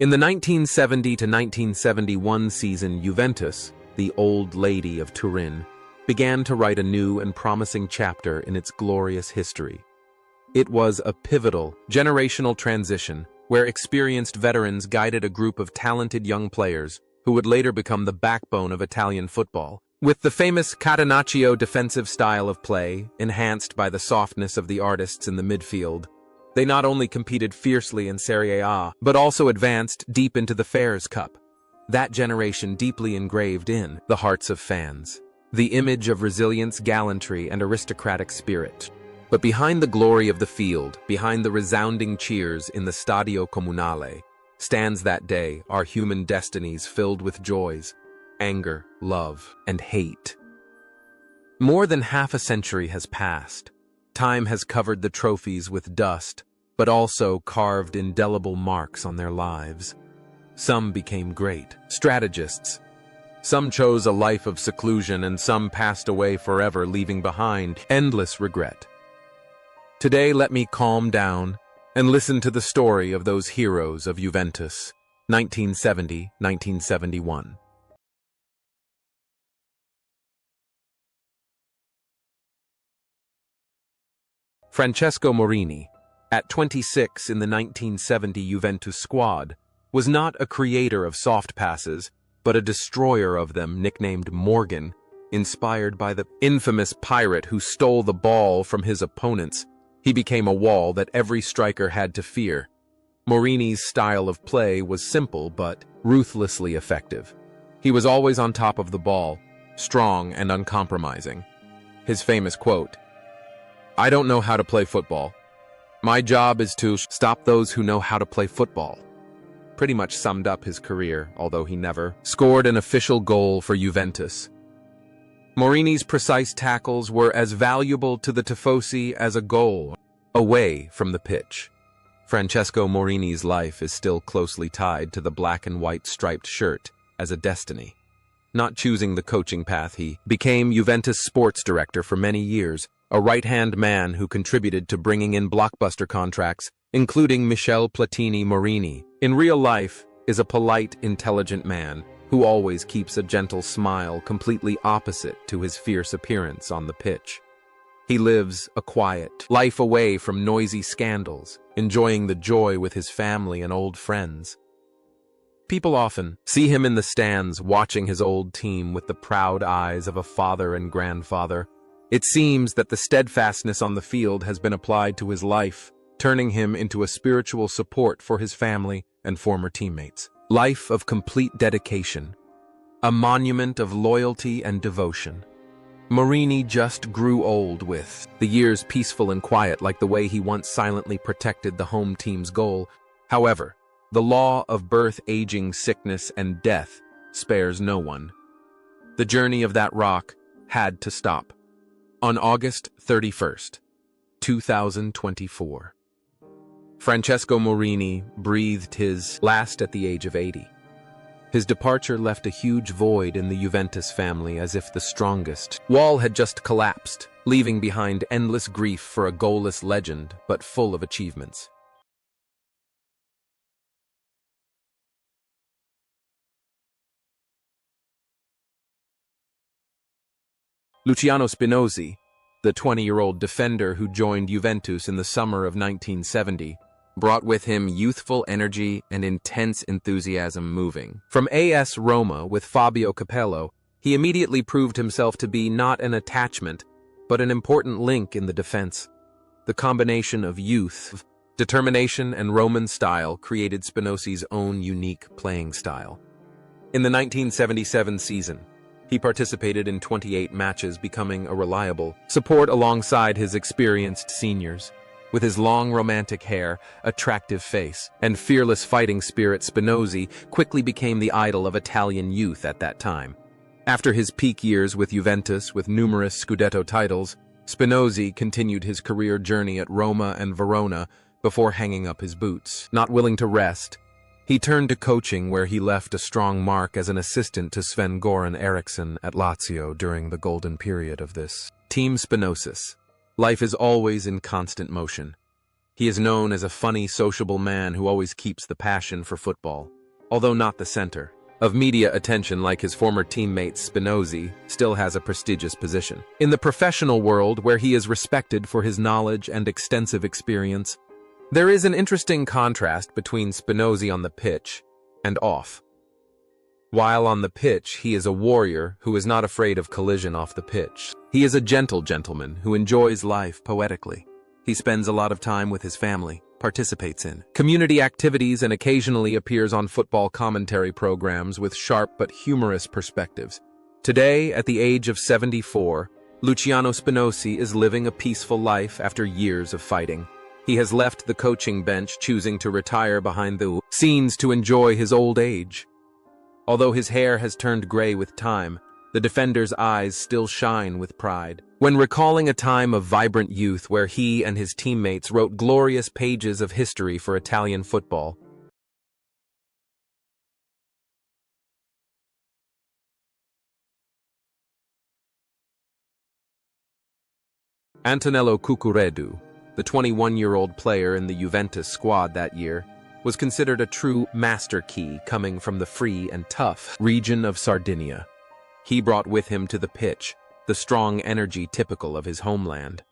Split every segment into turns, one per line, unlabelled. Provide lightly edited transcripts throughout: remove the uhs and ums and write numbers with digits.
In the 1970 to 1971 season, Juventus, the old lady of Turin, began to write a new and promising chapter in its glorious history. It was a pivotal, generational transition where experienced veterans guided a group of talented young players who would later become the backbone of Italian football. With the famous Catenaccio defensive style of play, enhanced by the softness of the artists in the midfield, they not only competed fiercely in Serie A, but also advanced deep into the Fares Cup. That generation deeply engraved in the hearts of fans, the image of resilience, gallantry, and aristocratic spirit. But behind the glory of the field, behind the resounding cheers in the Stadio Comunale, stands that day our human destinies filled with joys, anger, love, and hate. More than half a century has passed. Time has covered the trophies with dust, but also carved indelible marks on their lives. Some became great strategists. Some chose a life of seclusion, and some passed away forever, leaving behind endless regret. Today, let me calm down and listen to the story of those heroes of Juventus, 1970-1971. Francesco Morini, at 26 in the 1970 Juventus squad, was not a creator of soft passes, but a destroyer of them, nicknamed Morgan, inspired by the infamous pirate who stole the ball from his opponents. He became a wall that every striker had to fear. Morini's style of play was simple but ruthlessly effective. He was always on top of the ball, strong and uncompromising. His famous quote, "I don't know how to play football. My job is to stop those who know how to play football," pretty much summed up his career, although he never scored an official goal for Juventus. Morini's precise tackles were as valuable to the Tifosi as a goal away from the pitch. Francesco Morini's life is still closely tied to the black and white striped shirt as a destiny. Not choosing the coaching path, he became Juventus sports director for many years, a right-hand man who contributed to bringing in blockbuster contracts, including Michel Platini. Morini, in real life, is a polite, intelligent man who always keeps a gentle smile, completely opposite to his fierce appearance on the pitch. He lives a quiet life away from noisy scandals, enjoying the joy with his family and old friends. People often see him in the stands watching his old team with the proud eyes of a father and grandfather. It seems that the steadfastness on the field has been applied to his life, turning him into a spiritual support for his family and former teammates. Life of complete dedication, a monument of loyalty and devotion. Morini just grew old with the years, peaceful and quiet, like the way he once silently protected the home team's goal. However, the law of birth, aging, sickness, and death spares no one. The journey of that rock had to stop. On August 31st, 2024, Francesco Morini breathed his last at the age of 80. His departure left a huge void in the Juventus family, as if the strongest wall had just collapsed, leaving behind endless grief for a goalless legend, but full of achievements. Luciano Spinozzi, the 20-year-old defender who joined Juventus in the summer of 1970, brought with him youthful energy and intense enthusiasm. Moving from AS Roma with Fabio Capello, he immediately proved himself to be not an attachment, but an important link in the defense. The combination of youth, determination, and Roman style created Spinozzi's own unique playing style. In the 1977 season, he participated in 28 matches, becoming a reliable support alongside his experienced seniors. With his long romantic hair, attractive face, and fearless fighting spirit, Spinozzi quickly became the idol of Italian youth at that time. After his peak years with Juventus, with numerous Scudetto titles, Spinozzi continued his career journey at Roma and Verona before hanging up his boots. Not willing to rest, he turned to coaching, where he left a strong mark as an assistant to Sven-Göran Eriksson at Lazio during the golden period of this team. Spinozzi's life is always in constant motion. He is known as a funny, sociable man who always keeps the passion for football, although not the center of media attention like his former teammate Spinozzi, still has a prestigious position. In the professional world, where he is respected for his knowledge and extensive experience, there is an interesting contrast between Spinozzi on the pitch and off. While on the pitch, he is a warrior who is not afraid of collision off the pitch. He is a gentle gentleman who enjoys life poetically. He spends a lot of time with his family, participates in community activities, and occasionally appears on football commentary programs with sharp but humorous perspectives. Today, at the age of 74, Luciano Spinozzi is living a peaceful life after years of fighting. He has left the coaching bench, choosing to retire behind the scenes to enjoy his old age. Although his hair has turned gray with time, the defender's eyes still shine with pride. When recalling a time of vibrant youth where he and his teammates wrote glorious pages of history for Italian football, Antonello Cucurella, the 21-year-old player in the Juventus squad that year, was considered a true master key coming from the free and tough region of Sardinia. He brought with him to the pitch the strong energy typical of his homeland.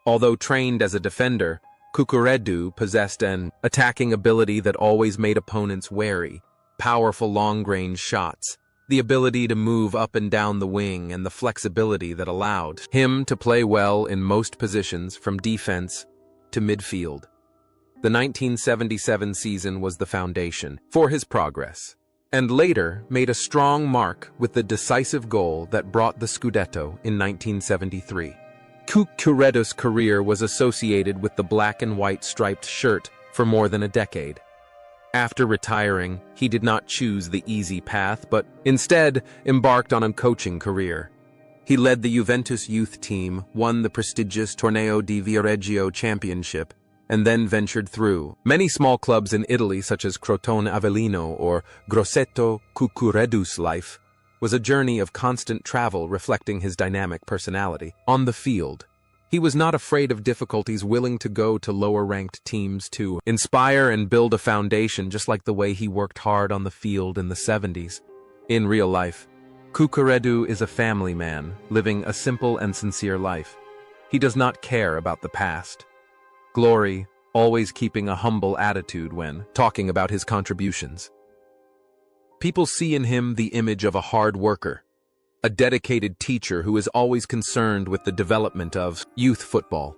Although trained as a defender, Cucurella possessed an attacking ability that always made opponents wary, powerful long-range shots, the ability to move up and down the wing, and the flexibility that allowed him to play well in most positions from defense to midfield. The 1977 season was the foundation for his progress, and later made a strong mark with the decisive goal that brought the Scudetto in 1973. Cucurella's career was associated with the black and white striped shirt for more than a decade. After retiring, he did not choose the easy path, but instead embarked on a coaching career. He led the Juventus youth team, won the prestigious Torneo di Viareggio championship, and then ventured through many small clubs in Italy such as Crotone Avellino or Grosseto. Cucurella's life was a journey of constant travel reflecting his dynamic personality. On the field, he was not afraid of difficulties, willing to go to lower-ranked teams to inspire and build a foundation, just like the way he worked hard on the field in the 70s. In real life, Cucurella is a family man, living a simple and sincere life. He does not care about the past. Glory, always keeping a humble attitude when talking about his contributions. People see in him the image of a hard worker, a dedicated teacher who is always concerned with the development of youth football.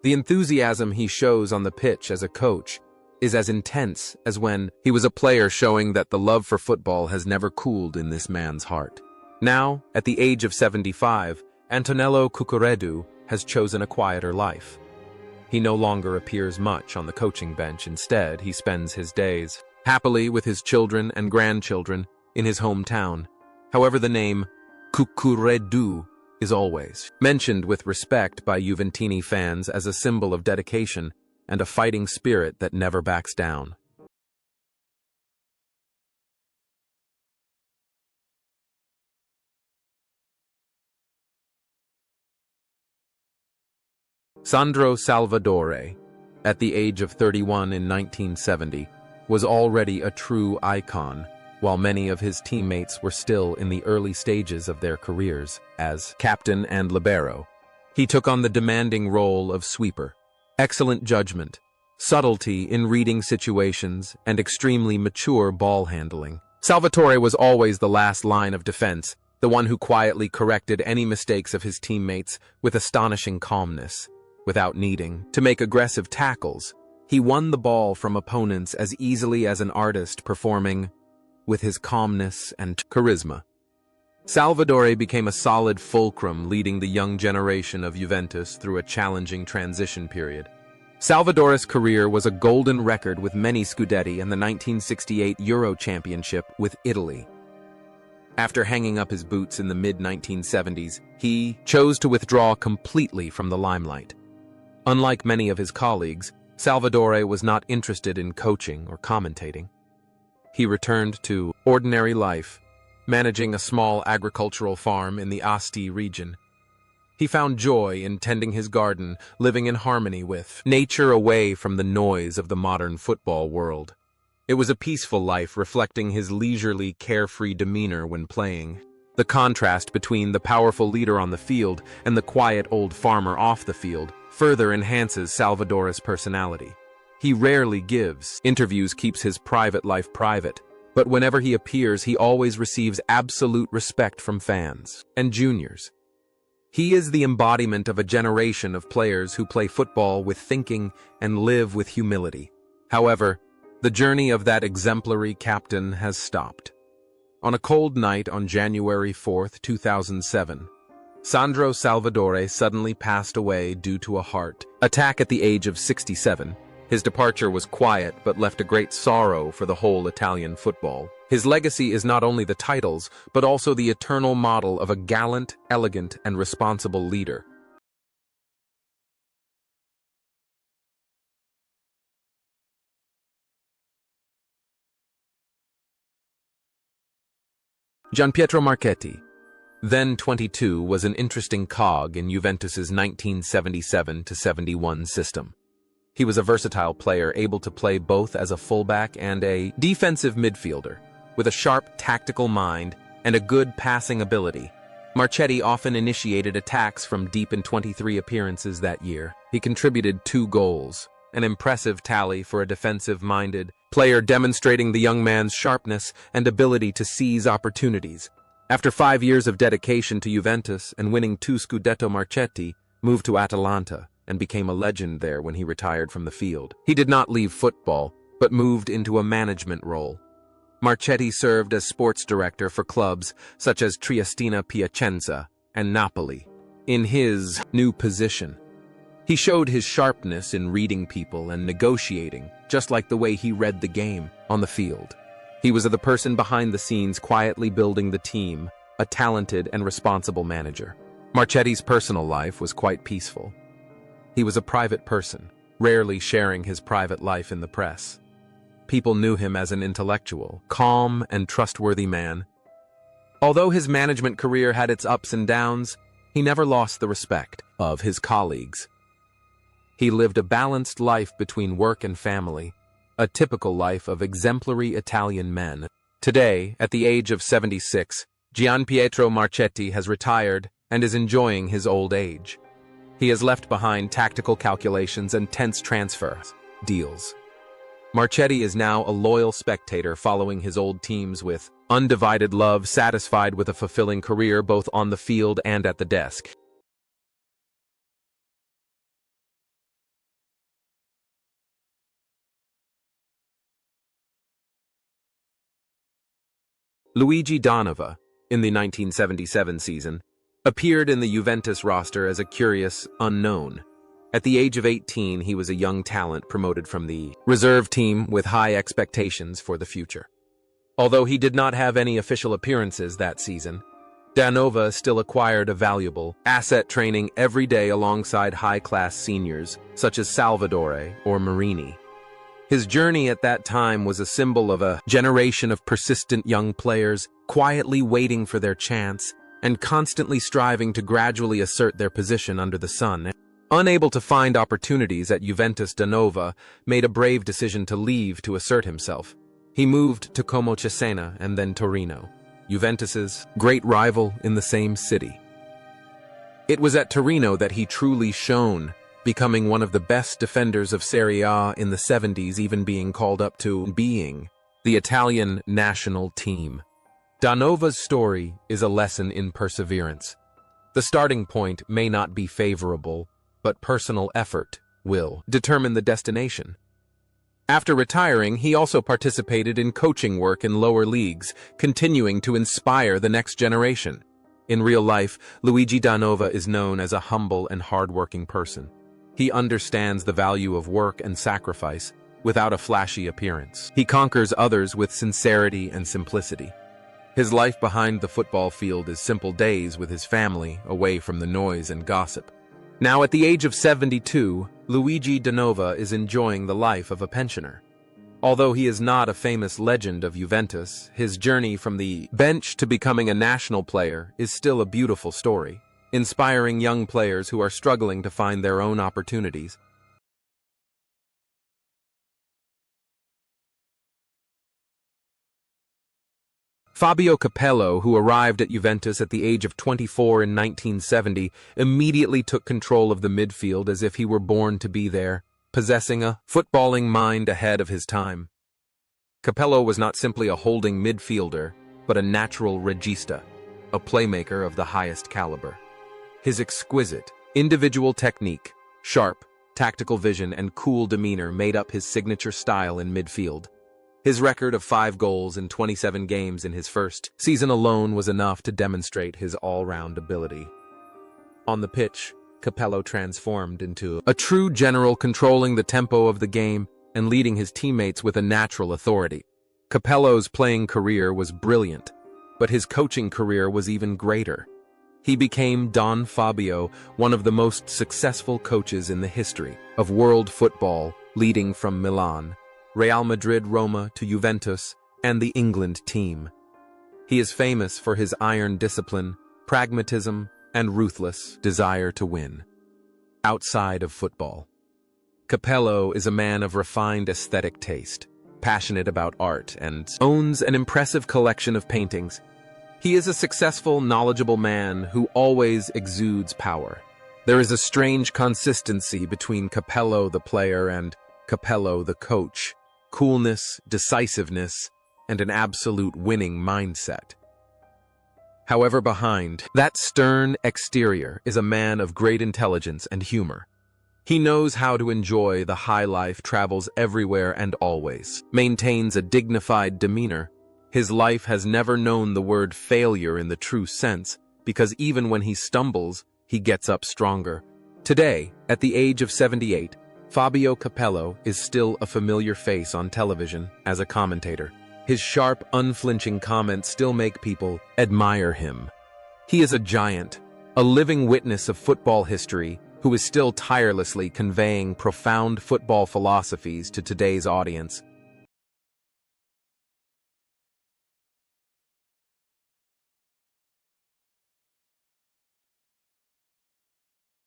The enthusiasm he shows on the pitch as a coach is as intense as when he was a player, showing that the love for football has never cooled in this man's heart. Now, at the age of 75, Antonello Cucurella has chosen a quieter life. He no longer appears much on the coaching bench. Instead, he spends his days happily with his children and grandchildren in his hometown. However, the name Cucurella is always mentioned with respect by Juventini fans as a symbol of dedication and a fighting spirit that never backs down. Sandro Salvadore, at the age of 31 in 1970, was already a true icon, while many of his teammates were still in the early stages of their careers as captain and libero. He took on the demanding role of sweeper. Excellent judgment, subtlety in reading situations, and extremely mature ball handling. Salvatore was always the last line of defense, the one who quietly corrected any mistakes of his teammates with astonishing calmness. Without needing to make aggressive tackles, he won the ball from opponents as easily as an artist performing with his calmness and charisma. Salvadore became a solid fulcrum, leading the young generation of Juventus through a challenging transition period. Salvadore's career was a golden record with many scudetti and the 1968 Euro Championship with Italy. After hanging up his boots in the mid-1970s, he chose to withdraw completely from the limelight. Unlike many of his colleagues, Salvadore was not interested in coaching or commentating. He returned to ordinary life, managing a small agricultural farm in the Asti region. He found joy in tending his garden, living in harmony with nature away from the noise of the modern football world. It was a peaceful life reflecting his leisurely, carefree demeanor when playing. The contrast between the powerful leader on the field and the quiet old farmer off the field further enhances Salvador's personality. He rarely gives interviews, keeps his private life private, but whenever he appears, he always receives absolute respect from fans and juniors. He is the embodiment of a generation of players who play football with thinking and live with humility. However, the journey of that exemplary captain has stopped. On a cold night on January 4, 2007, Sandro Salvadore suddenly passed away due to a heart attack at the age of 67. His departure was quiet but left a great sorrow for the whole Italian football. His legacy is not only the titles, but also the eternal model of a gallant, elegant, and responsible leader. Gianpietro Marchetti, then 22, was an interesting cog in Juventus's 1977-71 system. He was a versatile player, able to play both as a fullback and a defensive midfielder. With a sharp tactical mind and a good passing ability, Marchetti often initiated attacks from deep in 23 appearances that year. He contributed 2 goals, an impressive tally for a defensive-minded player, demonstrating the young man's sharpness and ability to seize opportunities. After 5 years of dedication to Juventus and winning 2 Scudetto, Marchetti moved to Atalanta and became a legend there when he retired from the field. He did not leave football, but moved into a management role. Marchetti served as sports director for clubs such as Triestina, Piacenza, and Napoli. In his new position, he showed his sharpness in reading people and negotiating, just like the way he read the game on the field. He was the person behind the scenes, quietly building the team, a talented and responsible manager. Marchetti's personal life was quite peaceful. He was a private person, rarely sharing his private life in the press. People knew him as an intellectual, calm, and trustworthy man. Although his management career had its ups and downs, he never lost the respect of his colleagues. He lived a balanced life between work and family, a typical life of exemplary Italian men. Today, at the age of 76, Gianpietro Marchetti has retired and is enjoying his old age. He has left behind tactical calculations and tense transfer deals. Marchetti is now a loyal spectator, following his old teams with undivided love, satisfied with a fulfilling career both on the field and at the desk. Luigi Donova, in the 1977 season, appeared in the Juventus roster as a curious unknown. At the age of 18, he was a young talent promoted from the reserve team with high expectations for the future. Although he did not have any official appearances that season, Donova still acquired a valuable asset, training every day alongside high-class seniors such as Salvadore or Marini. His journey at that time was a symbol of a generation of persistent young players, quietly waiting for their chance and constantly striving to gradually assert their position under the sun. Unable to find opportunities at Juventus, Donova made a brave decision to leave to assert himself. He moved to Como Cesena and then Torino, Juventus's great rival in the same city. It was at Torino that he truly shone, becoming one of the best defenders of Serie A in the 70s, even being called up to being the Italian national team. Donova's story is a lesson in perseverance. The starting point may not be favorable, but personal effort will determine the destination. After retiring, he also participated in coaching work in lower leagues, continuing to inspire the next generation. In real life, Luigi Donova is known as a humble and hard-working person. He understands the value of work and sacrifice without a flashy appearance. He conquers others with sincerity and simplicity. His life behind the football field is simple days with his family, away from the noise and gossip. Now, at the age of 72, Luigi Donova is enjoying the life of a pensioner. Although he is not a famous legend of Juventus, his journey from the bench to becoming a national player is still a beautiful story. inspiring young players who are struggling to find their own opportunities. Fabio Capello, who arrived at Juventus at the age of 24 in 1970, immediately took control of the midfield as if he were born to be there, possessing a footballing mind ahead of his time. Capello was not simply a holding midfielder, but a natural regista, a playmaker of the highest caliber. His exquisite, individual technique, sharp, tactical vision, and cool demeanor made up his signature style in midfield. His record of 5 goals in 27 games in his first season alone was enough to demonstrate his all-round ability. On the pitch, Capello transformed into a true general, controlling the tempo of the game and leading his teammates with a natural authority. Capello's playing career was brilliant, but his coaching career was even greater. He became Don Fabio, one of the most successful coaches in the history of world football, leading from Milan, Real Madrid, Roma to Juventus, and the England team. He is famous for his iron discipline, pragmatism, and ruthless desire to win. Outside of football, Capello is a man of refined aesthetic taste, passionate about art, and owns an impressive collection of paintings. He is a successful, knowledgeable man who always exudes power. There is a strange consistency between Capello the player and Capello the coach. Coolness, decisiveness, and an absolute winning mindset. However, behind that stern exterior is a man of great intelligence and humor. He knows how to enjoy the high life, travels everywhere and always, maintains a dignified demeanor. His life has never known the word failure in the true sense, because even when he stumbles, he gets up stronger. Today, at the age of 78, Fabio Capello is still a familiar face on television as a commentator. His sharp, unflinching comments still make people admire him. He is a giant, a living witness of football history who is still tirelessly conveying profound football philosophies to today's audience.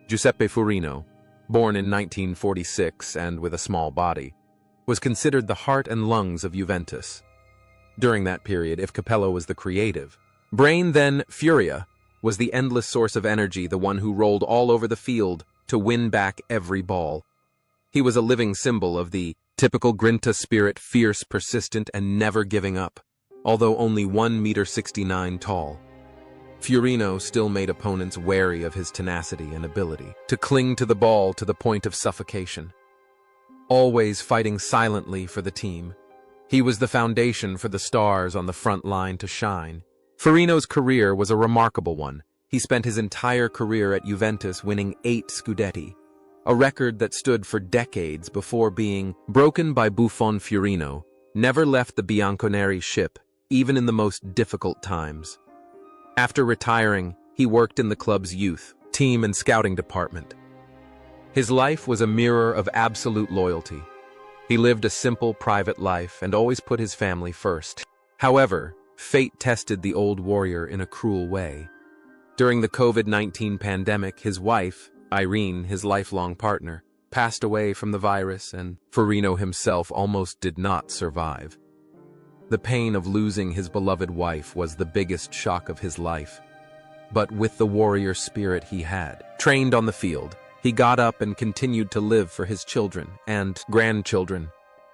Giuseppe Furino, born in 1946 and with a small body, was considered the heart and lungs of Juventus. During that period, if Capello was the creative brain, then Furia was the endless source of energy, the one who rolled all over the field to win back every ball. He was a living symbol of the typical Grinta spirit, fierce, persistent, and never giving up, although only 1.69 meters tall. Furino still made opponents wary of his tenacity and ability to cling to the ball to the point of suffocation. Always fighting silently for the team, he was the foundation for the stars on the front line to shine. Furino's career was a remarkable one. He spent his entire career at Juventus winning 8 Scudetti, a record that stood for decades before being broken by Buffon. Furino never left the Bianconeri ship, even in the most difficult times. After retiring, he worked in the club's youth, team and scouting department. His life was a mirror of absolute loyalty. He lived a simple, private life and always put his family first. However, fate tested the old warrior in a cruel way. During the COVID-19 pandemic, his wife, Irene, his lifelong partner, passed away from the virus, and Furino himself almost did not survive. The pain of losing his beloved wife was the biggest shock of his life. But with the warrior spirit he had, trained on the field, he got up and continued to live for his children and grandchildren.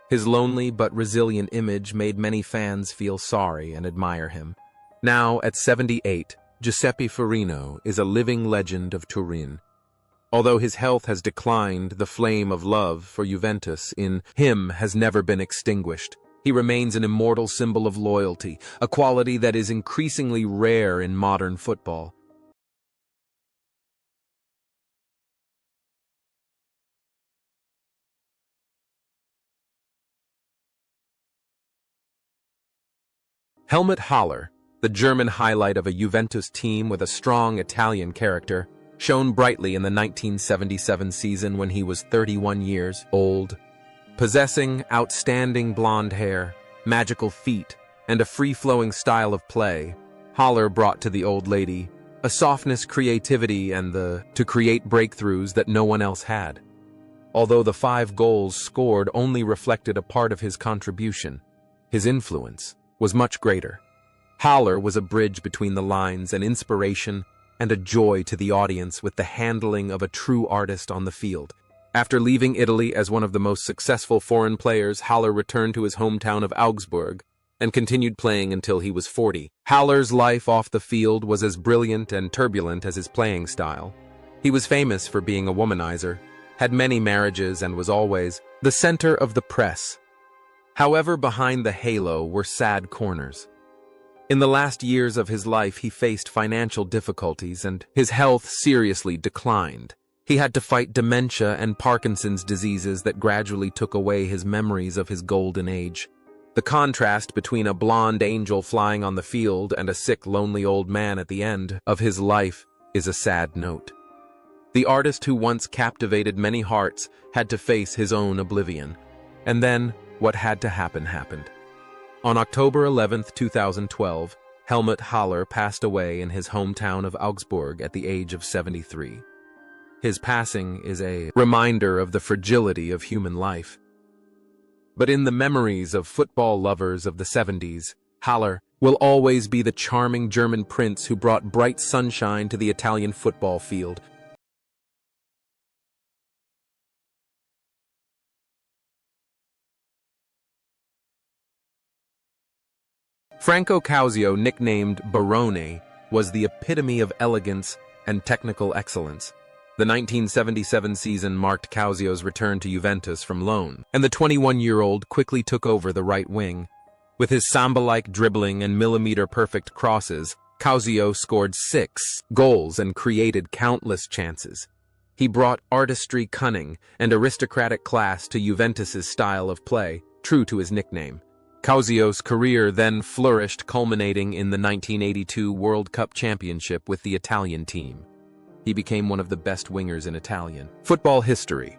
His lonely but resilient image made many fans feel sorry and admire him. Now, at 78, Giuseppe Furino is a living legend of Turin. Although his health has declined, the flame of love for Juventus in him has never been extinguished. He remains an immortal symbol of loyalty, a quality that is increasingly rare in modern football. Helmut Haller, the German highlight of a Juventus team with a strong Italian character, shone brightly in the 1977 season when he was 31 years old. Possessing outstanding blonde hair, magical feet, and a free-flowing style of play, Haller brought to the old lady a softness, creativity, and to create breakthroughs that no one else had. Although the 5 goals scored only reflected a part of his contribution, his influence was much greater. Haller was a bridge between the lines, an inspiration and a joy to the audience with the handling of a true artist on the field. After leaving Italy as one of the most successful foreign players, Haller returned to his hometown of Augsburg and continued playing until he was 40. Haller's life off the field was as brilliant and turbulent as his playing style. He was famous for being a womanizer, had many marriages, and was always the center of the press. However, behind the halo were sad corners. In the last years of his life, he faced financial difficulties and his health seriously declined. He had to fight dementia and Parkinson's diseases that gradually took away his memories of his golden age. The contrast between a blonde angel flying on the field and a sick, lonely old man at the end of his life is a sad note. The artist who once captivated many hearts had to face his own oblivion. And then, what had to happen happened. On October 11, 2012, Helmut Haller passed away in his hometown of Augsburg at the age of 73. His passing is a reminder of the fragility of human life. But in the memories of football lovers of the 70s, Haller will always be the charming German prince who brought bright sunshine to the Italian football field. Franco Causio, nicknamed Barone, was the epitome of elegance and technical excellence. The 1977 season marked Causio's return to Juventus from loan, and the 21-year-old quickly took over the right wing. With his samba-like dribbling and millimeter-perfect crosses, Causio scored 6 goals and created countless chances. He brought artistry, cunning, and aristocratic class to Juventus's style of play, true to his nickname. Causio's career then flourished, culminating in the 1982 World Cup championship with the Italian team. He became one of the best wingers in Italian football history.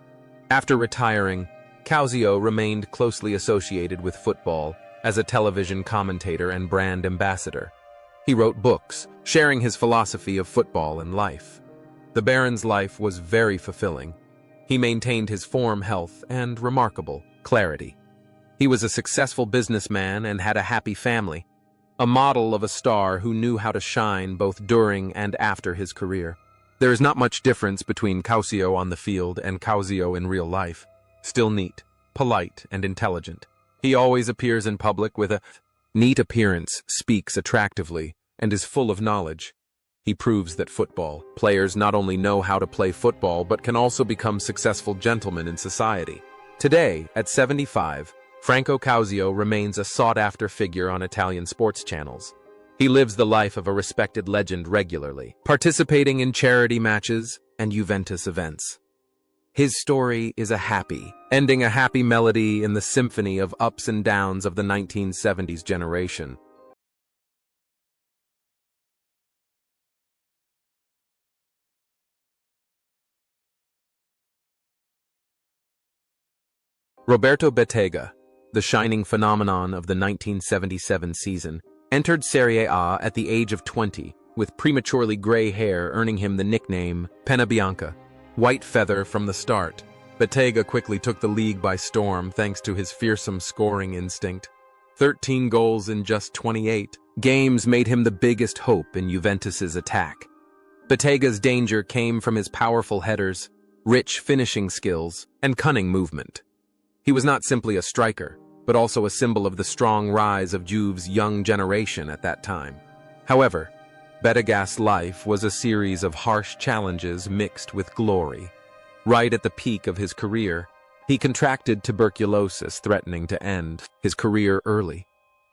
After retiring, Causio remained closely associated with football as a television commentator and brand ambassador. He wrote books, sharing his philosophy of football and life. The Baron's life was very fulfilling. He maintained his form, health, and remarkable clarity. He was a successful businessman and had a happy family, a model of a star who knew how to shine both during and after his career. There is not much difference between Causio on the field and Causio in real life. Still neat, polite, and intelligent. He always appears in public with a neat appearance, speaks attractively, and is full of knowledge. He proves that football players not only know how to play football but can also become successful gentlemen in society. Today, at 75, Franco Causio remains a sought-after figure on Italian sports channels. He lives the life of a respected legend regularly, participating in charity matches and Juventus events. His story is ending a happy melody in the symphony of ups and downs of the 1970s generation. Roberto Bettega, the shining phenomenon of the 1977 season, entered Serie A at the age of 20, with prematurely gray hair earning him the nickname Penna Bianca, white feather from the start. Bettega quickly took the league by storm thanks to his fearsome scoring instinct. 13 goals in just 28 games made him the biggest hope in Juventus's attack. Bettega's danger came from his powerful headers, rich finishing skills, and cunning movement. He was not simply a striker, but also a symbol of the strong rise of Juve's young generation at that time. However, Bettega's life was a series of harsh challenges mixed with glory. Right at the peak of his career, he contracted tuberculosis, threatening to end his career early.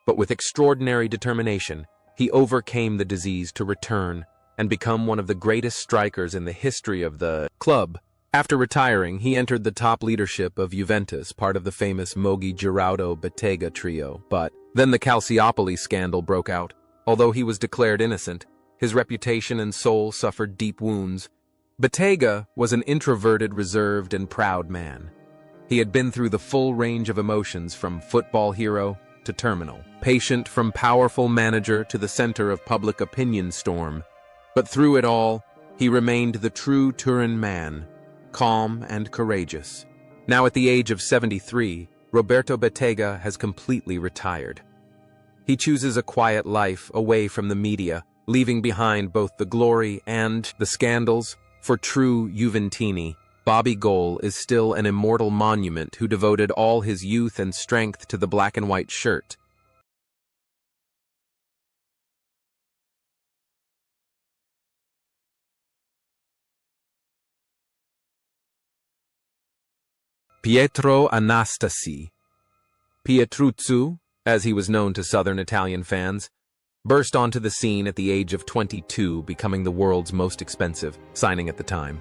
But with extraordinary determination, he overcame the disease to return and become one of the greatest strikers in the history of the club. After retiring, he entered the top leadership of Juventus, part of the famous Moggi Giraudo Bettega trio. But then the Calciopoli scandal broke out. Although he was declared innocent, his reputation and soul suffered deep wounds. Bettega was an introverted, reserved, and proud man. He had been through the full range of emotions, from football hero to terminal, patient from powerful manager to the center of public opinion storm. But through it all, he remained the true Turin man, calm and courageous. Now at the age of 73, Roberto Bettega has completely retired. He chooses a quiet life away from the media, leaving behind both the glory and the scandals. For true Juventini, Bobby Goal is still an immortal monument who devoted all his youth and strength to the black and white shirt. Pietro Anastasi, Pietruzzu, as he was known to southern Italian fans, burst onto the scene at the age of 22, becoming the world's most expensive signing at the time.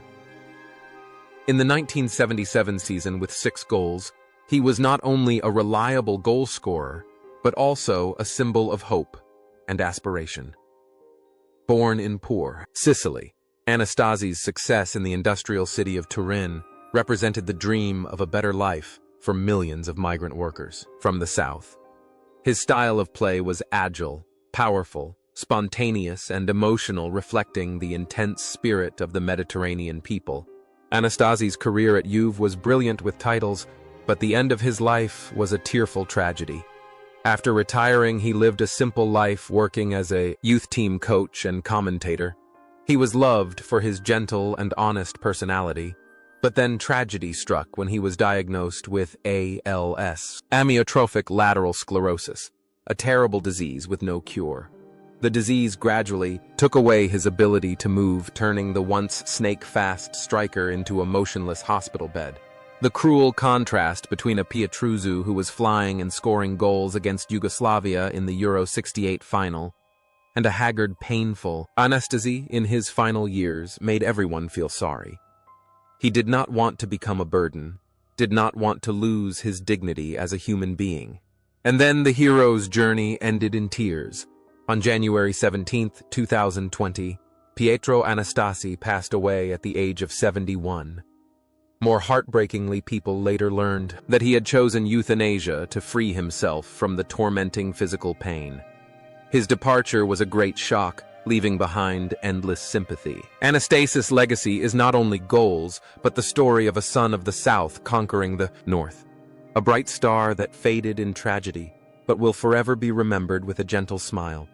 In the 1977 season with 6 goals, he was not only a reliable goal scorer, but also a symbol of hope and aspiration. Born in poor Sicily, Anastasi's success in the industrial city of Turin represented the dream of a better life for millions of migrant workers from the south. His style of play was agile, powerful, spontaneous, and emotional, reflecting the intense spirit of the Mediterranean people. Anastasi's career at Juve was brilliant with titles, but the end of his life was a tearful tragedy. After retiring, he lived a simple life working as a youth team coach and commentator. He was loved for his gentle and honest personality, but then tragedy struck when he was diagnosed with ALS, amyotrophic lateral sclerosis, a terrible disease with no cure. The disease gradually took away his ability to move, turning the once snake-fast striker into a motionless hospital bed. The cruel contrast between a Pietruzzu who was flying and scoring goals against Yugoslavia in the Euro '68 final, and a haggard, painful Anastasi in his final years made everyone feel sorry. He did not want to become a burden, did not want to lose his dignity as a human being. And then the hero's journey ended in tears. On January 17, 2020, Pietro Anastasi passed away at the age of 71. More heartbreakingly, people later learned that he had chosen euthanasia to free himself from the tormenting physical pain. His departure was a great shock, leaving behind endless sympathy. Anastasi's legacy is not only goals, but the story of a son of the South conquering the North. A bright star that faded in tragedy, but will forever be remembered with a gentle smile.